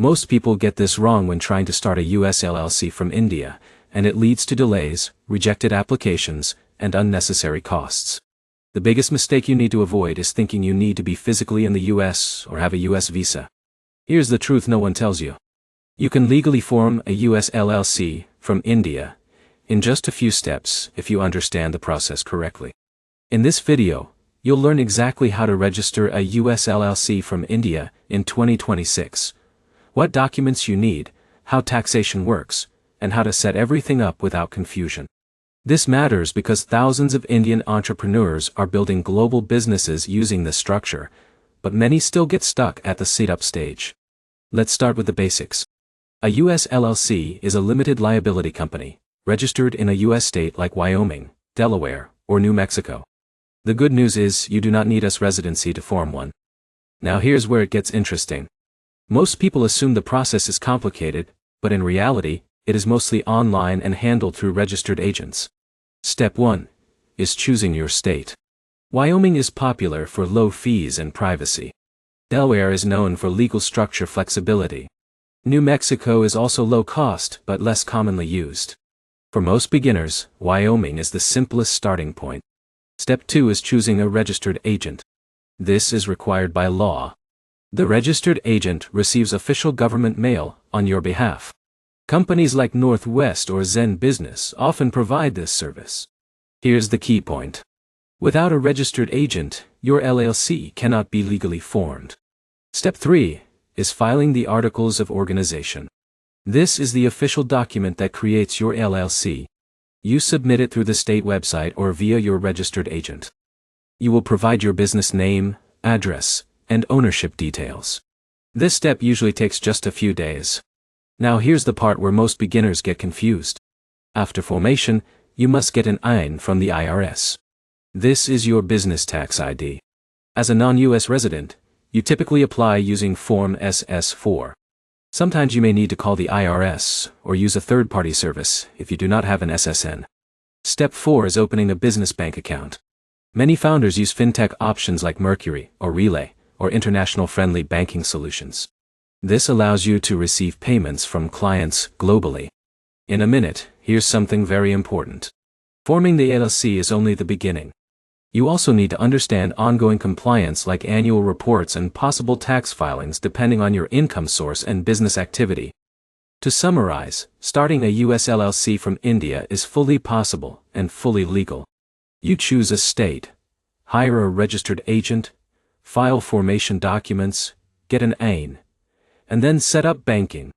Most people get this wrong when trying to start a US LLC from India, and it leads to delays, rejected applications, and unnecessary costs. The biggest mistake you need to avoid is thinking you need to be physically in the US or have a US visa. Here's the truth no one tells you. You can legally form a US LLC from India in just a few steps if you understand the process correctly. In this video, you'll learn exactly how to register a US LLC from India in 2026, what documents you need, how taxation works, and how to set everything up without confusion. This matters because thousands of Indian entrepreneurs are building global businesses using this structure, but many still get stuck at the setup stage. Let's start with the basics. A US LLC is a limited liability company, registered in a US state like Wyoming, Delaware, or New Mexico. The good news is you do not need US residency to form one. Now here's where it gets interesting. Most people assume the process is complicated, but in reality, it is mostly online and handled through registered agents. Step 1 is choosing your state. Wyoming is popular for low fees and privacy. Delaware is known for legal structure flexibility. New Mexico is also low cost but less commonly used. For most beginners, Wyoming is the simplest starting point. Step 2 is choosing a registered agent. This is required by law. The registered agent receives official government mail on your behalf. Companies like Northwest or Zen Business often provide this service. Here's the key point. Without a registered agent, your LLC cannot be legally formed. Step 3 is filing the Articles of Organization. This is the official document that creates your LLC. You submit it through the state website or via your registered agent. You will provide your business name, address, and ownership details. This step usually takes just a few days. Now here's the part where most beginners get confused. After formation, you must get an EIN from the IRS. This is your business tax ID. As a non-US resident, you typically apply using Form SS4. Sometimes you may need to call the IRS or use a third-party service if you do not have an SSN. Step 4 is opening a business bank account. Many founders use fintech options like Mercury or Relay or international-friendly banking solutions. This allows you to receive payments from clients globally. In a minute, here's something very important. Forming the LLC is only the beginning. You also need to understand ongoing compliance like annual reports and possible tax filings depending on your income source and business activity. To summarize, starting a US LLC from India is fully possible and fully legal. You choose a state, hire a registered agent, file formation documents, get an EIN, and then set up banking.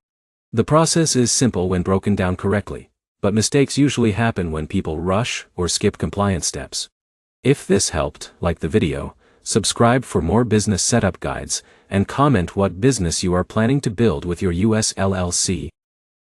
The process is simple when broken down correctly, but mistakes usually happen when people rush or skip compliance steps. If this helped, like the video, subscribe for more business setup guides, and comment what business you are planning to build with your US LLC.